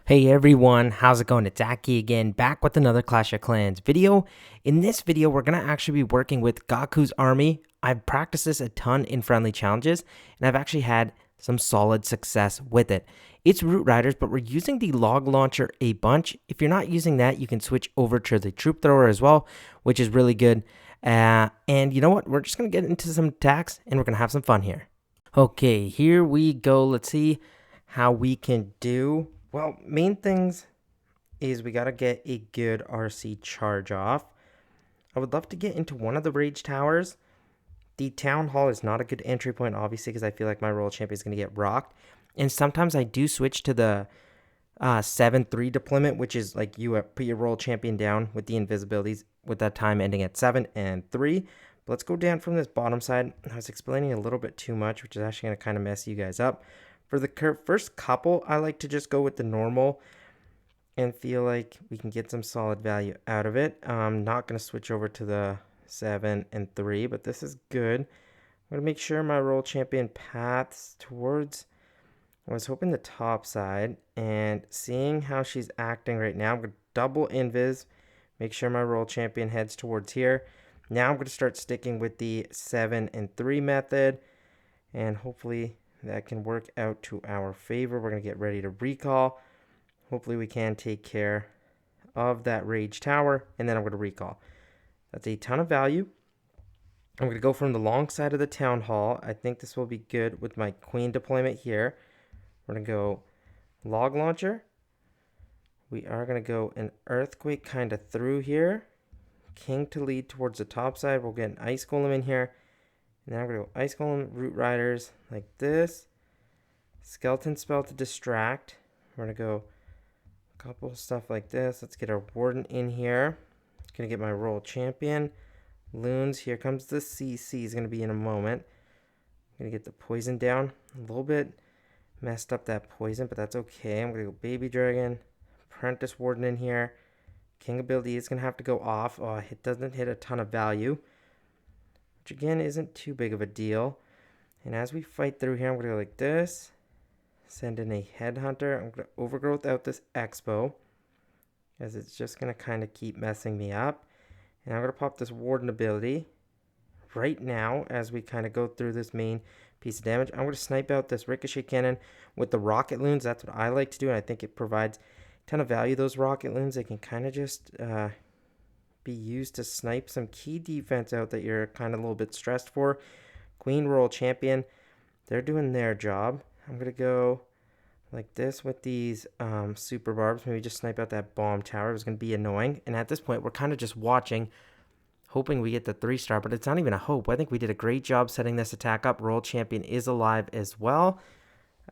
Hey everyone, how's it going? It's Aki again, back with another Clash of Clans video. In this video, we're going to actually be working with GAKU's army. I've practiced this a ton in friendly challenges, and I've actually had some solid success with it. It's Root Riders, but we're using the log launcher a bunch. If you're not using that, you can switch over to the troop thrower as well, which is really good. And you know what? We're just going to get into some attacks, and we're going to have some fun here. Okay, here we go. Let's see how we can do. Well, main things is we got to get a good RC charge off. I would love to get into one of the rage towers. The town hall is not a good entry point, obviously, because I feel like my royal champion is going to get rocked. And sometimes I do switch to the 7-3 deployment, which is like you put your royal champion down with the invisibilities with that time ending at 7 and 3. But let's go down from this bottom side. I was explaining a little bit too much, which is actually going to kind of mess you guys up. For the first couple, I like to just go with the normal and feel like we can get some solid value out of it. I'm not going to switch over to the 7 and 3, but this is good. I'm going to make sure my royal champion paths towards, I was hoping the top side, and seeing how she's acting right now, I'm going to double invis, make sure my royal champion heads towards here. Now I'm going to start sticking with the 7 and 3 method, and hopefully that can work out to our favor. We're going to get ready to recall. Hopefully we can take care of that rage tower, and then I'm going to recall. That's a ton of value. I'm going to go from the long side of the town hall. I think this will be good with my queen deployment here. We're going to go log launcher. We are going to go an earthquake kind of through here. King to lead towards the top side. We'll get an ice golem in here. And then I'm going to go ice golem, root riders like this. Skeleton spell to distract. We're going to go a couple of stuff like this. Let's get our warden in here. Going to get my royal champion. Loons. Here comes the CC. Is going to be in a moment. I'm going to get the poison down. A little bit messed up that poison, but that's okay. I'm going to go baby dragon. Apprentice warden in here. King ability is going to have to go off. Oh, it doesn't hit a ton of value, which again isn't too big of a deal. And as we fight through here, I'm going to go like this. Send in a headhunter. I'm going to overgrowth out this expo, as it's just going to kind of keep messing me up. And I'm going to pop this warden ability right now as we kind of go through this main piece of damage. I'm going to snipe out this ricochet cannon with the rocket loons. That's what I like to do, and I think it provides a ton of value. Those rocket loons, they can kind of just be used to snipe some key defense out that you're kind of a little bit stressed for. Queen royal champion, they're doing their job. I'm going to go like this with these super barbs. Maybe just snipe out that bomb tower. It was going to be annoying. And at this point, we're kind of just watching, hoping we get the 3-star, but it's not even a hope. I think we did a great job setting this attack up. Royal champion is alive as well.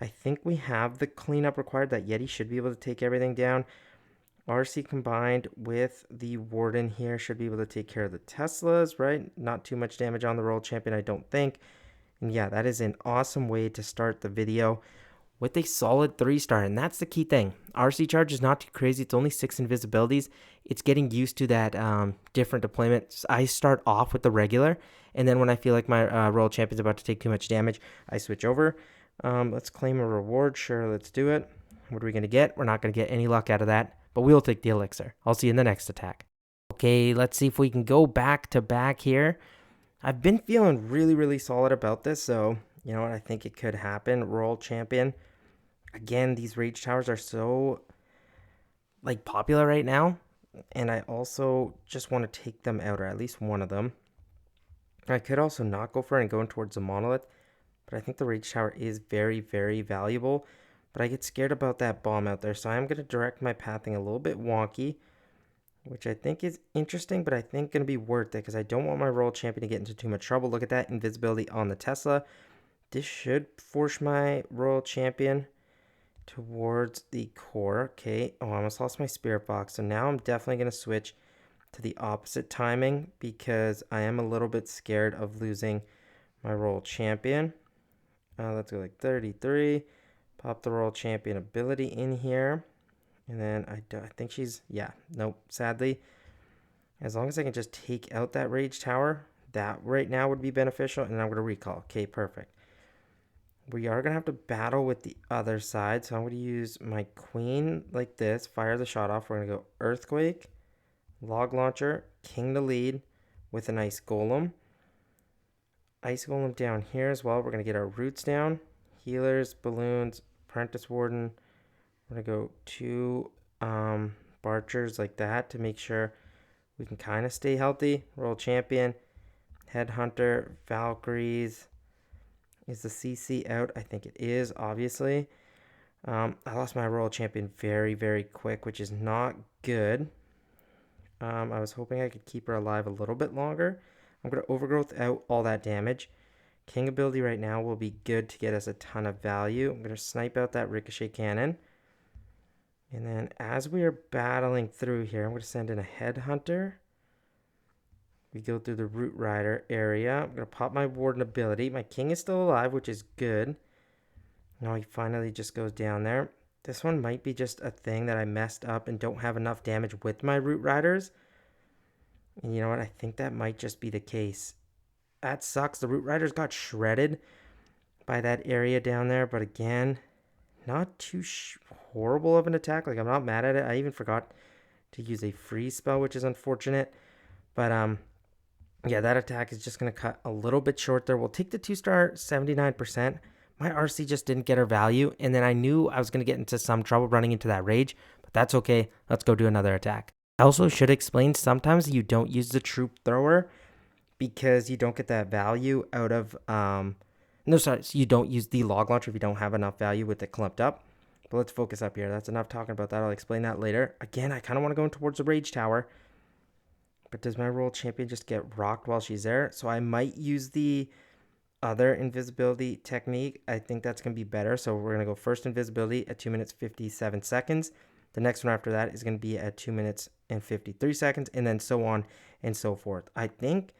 I think we have the cleanup required. That Yeti should be able to take everything down. RC combined with the warden here should be able to take care of the Teslas, right? Not too much damage on the royal champion, I don't think. And yeah, that is an awesome way to start the video with a solid 3-star. And that's the key thing. RC charge is not too crazy. It's only 6 invisibilities. It's getting used to that different deployment. I start off with the regular, and then when I feel like my royal champion's about to take too much damage, I switch over. Let's claim a reward. Sure, let's do it. What are we going to get? We're not going to get any luck out of that, but we'll take the elixir. I'll see you in the next attack. Okay, let's see if we can go back to back here. I've been feeling really, really solid about this, so you know what? I think it could happen. Royal champion. Again, these rage towers are so like popular right now, and I also just want to take them out, or at least one of them. I could also not go for it and go in towards the monolith, but I think the rage tower is very, very valuable. But I get scared about that bomb out there, so I'm going to direct my pathing a little bit wonky, which I think is interesting, but I think going to be worth it because I don't want my royal champion to get into too much trouble. Look at that invisibility on the Tesla. This should force my royal champion towards the core. Okay. Oh, I almost lost my spirit box. So now I'm definitely going to switch to the opposite timing because I am a little bit scared of losing my royal champion. Let's go like 33. Pop the royal champion ability in here. And then I think she's, yeah, nope, sadly. As long as I can just take out that rage tower, that right now would be beneficial. And I'm going to recall. Okay, perfect. We are going to have to battle with the other side. So I'm going to use my queen like this. Fire the shot off. We're going to go earthquake, log launcher, king to lead with an ice golem. Ice golem down here as well. We're going to get our roots down. Healers, balloons, apprentice warden. We're going to go two Barchers like that to make sure we can kind of stay healthy. Royal champion, headhunter, Valkyries. Is the CC out? I think it is, obviously. I lost my royal champion very, very quick, which is not good. I was hoping I could keep her alive a little bit longer. I'm going to overgrowth out all that damage. King ability right now will be good to get us a ton of value. I'm going to snipe out that ricochet cannon. And then as we are battling through here, I'm going to send in a headhunter. We go through the root rider area. I'm going to pop my warden ability. My king is still alive, which is good. Now he finally just goes down there. This one might be just a thing that I messed up and don't have enough damage with my root riders. And you know what? I think that might just be the case. That sucks. The root riders got shredded by that area down there. But again, not too horrible of an attack. Like, I'm not mad at it. I even forgot to use a freeze spell, which is unfortunate. But yeah, that attack is just going to cut a little bit short there. We'll take the 2-star 79%. My RC just didn't get her value, and then I knew I was going to get into some trouble running into that rage, but that's okay. Let's go do another attack. I also should explain, sometimes you don't use the troop thrower because you don't get that value out of, so you don't use the log launcher if you don't have enough value with it clumped up. But let's focus up here. That's enough talking about that. I'll explain that later. Again, I kind of want to go in towards the rage tower. But does my royal champion just get rocked while she's there? So I might use the other invisibility technique. I think that's going to be better. So we're going to go first invisibility at 2 minutes 57 seconds. The next one after that is going to be at 2 minutes and 53 seconds. And then so on and so forth. I think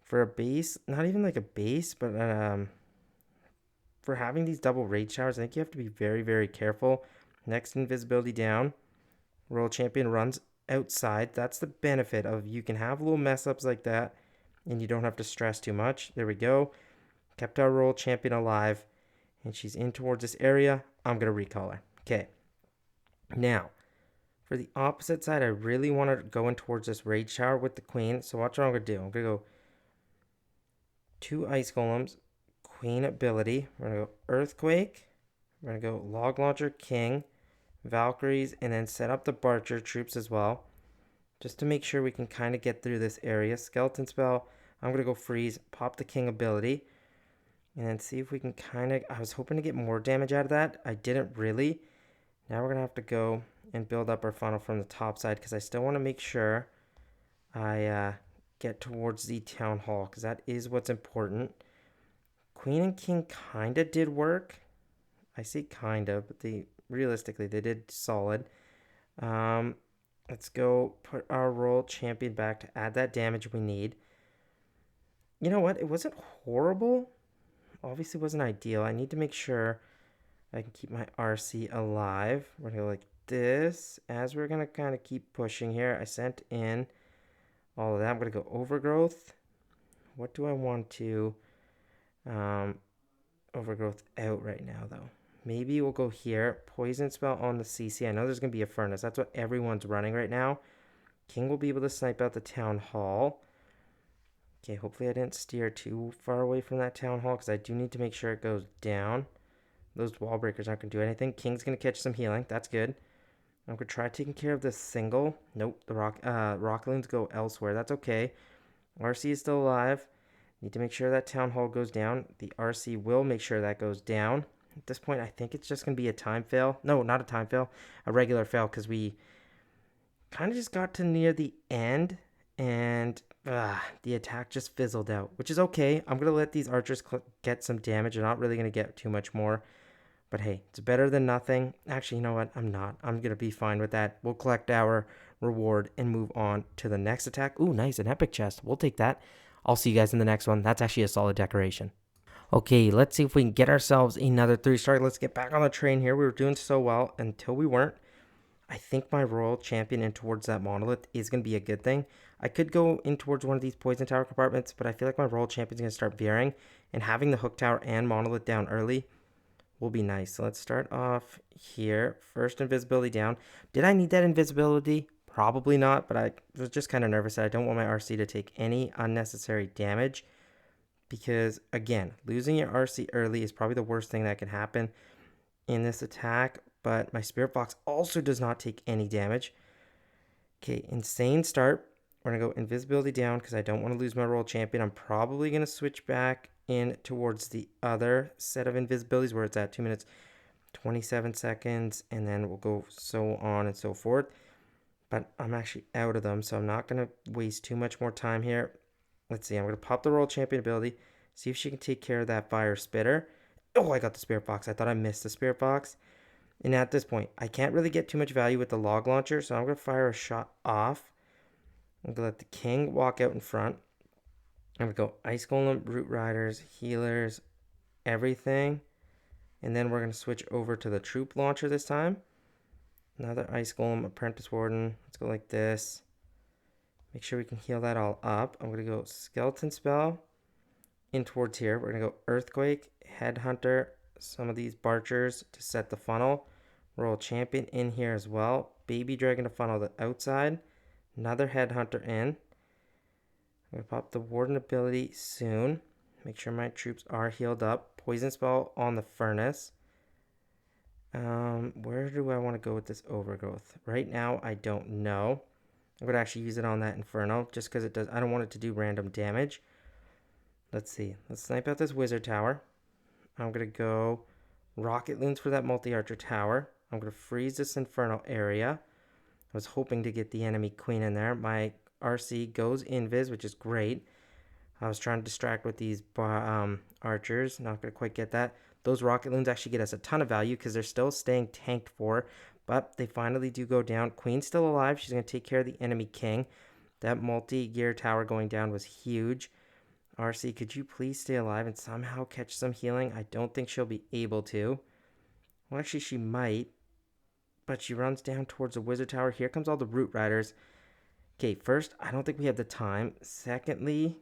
for a base, not even like a base, but for having these double rage showers, I think you have to be very, very careful. Next invisibility down. Royal champion runs outside. That's the benefit of, you can have little mess ups like that and you don't have to stress too much. There we go. Kept our royal champion alive, and she's in towards this area. I'm going to recall her. Okay. Now, for the opposite side, I really want to go in towards this rage shower with the queen. So watch what I'm going to do. I'm going to go 2 ice golems, queen ability. We're going to go earthquake. We're going to go log launcher, king, Valkyries, and then set up the Barcher troops as well, just to make sure we can kind of get through this area. Skeleton spell, I'm going to go freeze, pop the king ability, and then see if we can kind of, I was hoping to get more damage out of that. I didn't really. Now we're going to have to go and build up our funnel from the top side, because I still want to make sure I get towards the town hall, because that is what's important. Queen and king kind of did work. I say kind of, but realistically, they did solid. Let's go put our royal champion back to add that damage we need. You know what? It wasn't horrible. Obviously, wasn't ideal. I need to make sure I can keep my RC alive. We're going to go like this. As we're going to kind of keep pushing here, I sent in all of that. I'm going to go overgrowth. What do I want to overgrowth out right now, though? Maybe we'll go here. Poison spell on the CC. I know there's going to be a furnace. That's what everyone's running right now. King will be able to snipe out the town hall. Okay, hopefully I didn't steer too far away from that town hall, because I do need to make sure it goes down. Those wall breakers aren't going to do anything. King's going to catch some healing. That's good. I'm going to try taking care of this single. Nope, the Rocklands go elsewhere. That's okay. RC is still alive. Need to make sure that town hall goes down. The RC will make sure that goes down. At this point, I think it's just going to be a time fail. No, not a time fail. A regular fail, because we kind of just got to near the end, and the attack just fizzled out, which is okay. I'm going to let these archers get some damage. They're not really going to get too much more. But hey, it's better than nothing. Actually, you know what? I'm not. I'm going to be fine with that. We'll collect our reward and move on to the next attack. Ooh, nice. An epic chest. We'll take that. I'll see you guys in the next one. That's actually a solid decoration. Okay, let's see if we can get ourselves another 3-star. Let's get back on the train here. We were doing so well until we weren't. I think my Royal Champion in towards that Monolith is going to be a good thing. I could go in towards one of these Poison Tower compartments, but I feel like my Royal Champion is going to start veering, and having the Hook Tower and Monolith down early will be nice. So let's start off here. First invisibility down. Did I need that invisibility? Probably not, but I was just kind of nervous that I don't want my RC to take any unnecessary damage, because again, losing your RC early is probably the worst thing that can happen in this attack. But my Spirit Box also does not take any damage. Okay, insane start. We're going to go invisibility down because I don't want to lose my Royal Champion. I'm probably going to switch back in towards the other set of invisibilities where it's at 2 minutes 27 seconds, and then we'll go so on and so forth. But I'm actually out of them, so I'm not going to waste too much more time here. Let's see, I'm going to pop the Royal Champion ability, see if she can take care of that Fire Spitter. Oh, I got the Spirit Box. I thought I missed the Spirit Box. And at this point, I can't really get too much value with the Log Launcher, so I'm going to fire a shot off. I'm going to let the King walk out in front. I'm going to go Ice Golem, Root Riders, Healers, everything. And then we're going to switch over to the Troop Launcher this time. Another Ice Golem, Apprentice Warden. Let's go like this. Make sure we can heal that all up. I'm going to go Skeleton Spell in towards here. We're going to go Earthquake, Headhunter, some of these Barchers to set the funnel. Royal Champion in here as well. Baby Dragon to funnel the outside. Another Headhunter in. I'm going to pop the Warden ability soon. Make sure my troops are healed up. Poison Spell on the Furnace. Where do I want to go with this Overgrowth? Right now, I don't know. I'm going to actually use it on that Inferno just because it does. I don't want it to do random damage. Let's see. Let's snipe out this Wizard Tower. I'm going to go Rocket Loons for that Multi-Archer Tower. I'm going to freeze this Inferno area. I was hoping to get the enemy Queen in there. My RC goes Invis, which is great. I was trying to distract with these archers. Not going to quite get that. Those Rocket Loons actually get us a ton of value because they're still staying tanked for. But they finally do go down. Queen's still alive. She's going to take care of the enemy King. That multi-gear tower going down was huge. RC, could you please stay alive and somehow catch some healing? I don't think she'll be able to. Well, actually, she might. But she runs down towards the Wizard Tower. Here comes all the Root Riders. Okay, first, I don't think we have the time. Secondly,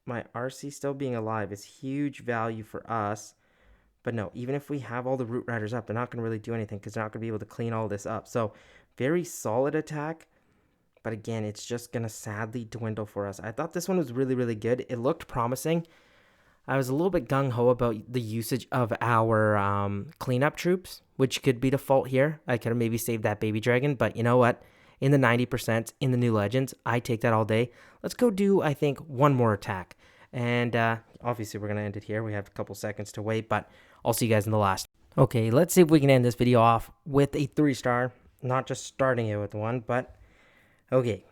my RC still being alive is huge value for us. But no, even if we have all the Root Riders up, they're not going to really do anything because they're not going to be able to clean all this up. So, very solid attack. But again, it's just going to sadly dwindle for us. I thought this one was really, really good. It looked promising. I was a little bit gung-ho about the usage of our cleanup troops, which could be the fault here. I could have maybe saved that Baby Dragon, but you know what? In the 90%, in the new Legends, I take that all day. Let's go do, I think, one more attack. And obviously, we're going to end it here. We have a couple seconds to wait, but I'll see you guys in the last. Okay, let's see if we can end this video off with a 3-star. Not just starting it with one, but okay.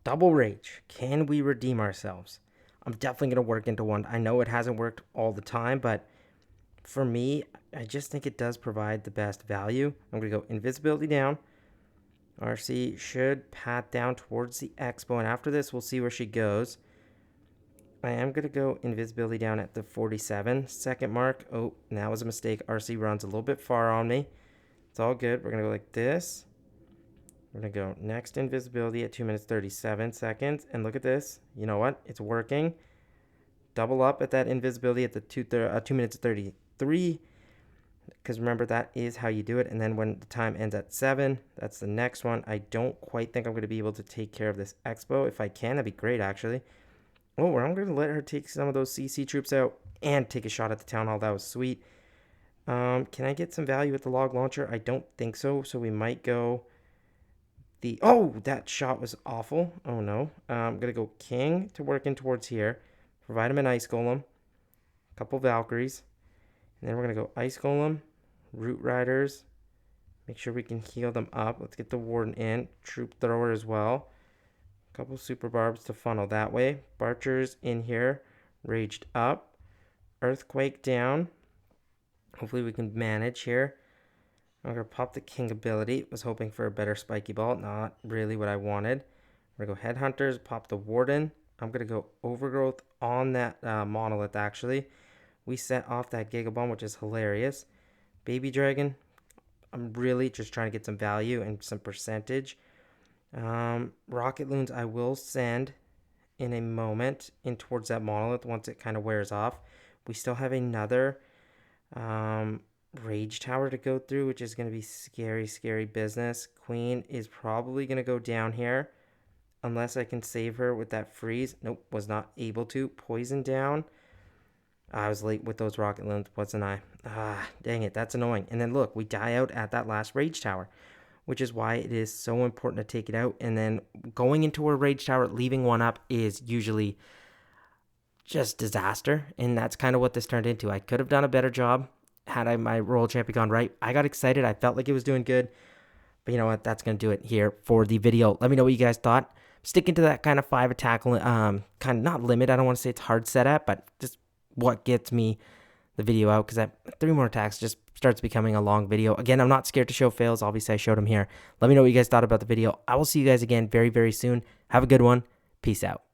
Double Rage. Can we redeem ourselves? I'm definitely going to work into one. I know it hasn't worked all the time, but for me, I just think it does provide the best value. I'm going to go Invisibility down. RC should pat down towards the Expo, and after this, we'll see where she goes. I am going to go Invisibility down at the 47-second mark. Oh, and that was a mistake. RC runs a little bit far on me. It's all good. We're going to go like this. We're going to go next invisibility at 2 minutes 37 seconds. And look at this. You know what? It's working. Double up at that invisibility at the 2 minutes 33. Because remember, that is how you do it. And then when the time ends at 7, that's the next one. I don't quite think I'm going to be able to take care of this Expo. If I can, that'd be great, actually. Oh, I'm going to let her take some of those CC troops out and take a shot at the Town Hall. That was sweet. Can I get some value with the Log Launcher? I don't think so. So we might go... Oh, that shot was awful. Oh, no. I'm going to go King to work in towards here. Provide him an Ice Golem. A couple Valkyries. And then we're going to go Ice Golem. Root Riders. Make sure we can heal them up. Let's get the Warden in. Troop Thrower as well. A couple Super Barbs to funnel that way. Barchers in here. Raged up. Earthquake down. Hopefully we can manage here. I'm going to pop the King ability. Was hoping for a better spiky ball. Not really what I wanted. We're going to go Headhunters. Pop the Warden. I'm going to go Overgrowth on that Monolith, actually. We set off that Giga Bomb, which is hilarious. Baby Dragon. I'm really just trying to get some value and some percentage. Rocket loons I will send in a moment in towards that monolith once it kind of wears off. We still have another rage tower to go through, which is going to be scary business. Queen is probably going to go down here unless I can save her with that freeze. Nope, was not able to. Poison down. I was late with those rocket loons, wasn't I? Dang it, that's annoying. And then look, we die out at that last rage tower, which is why it is so important to take it out. And then going into a rage tower, leaving one up is usually just disaster. And that's kind of what this turned into. I could have done a better job had my royal champion gone right. I got excited. I felt like it was doing good. But you know what? That's going to do it here for the video. Let me know what you guys thought. Sticking to that kind of 5 attack, kind of not limit. I don't want to say it's hard set at, but just what gets me the video out, because 3 more attacks just starts becoming a long video. Again, I'm not scared to show fails. Obviously, I showed them here. Let me know what you guys thought about the video. I will see you guys again very, very soon. Have a good one. Peace out.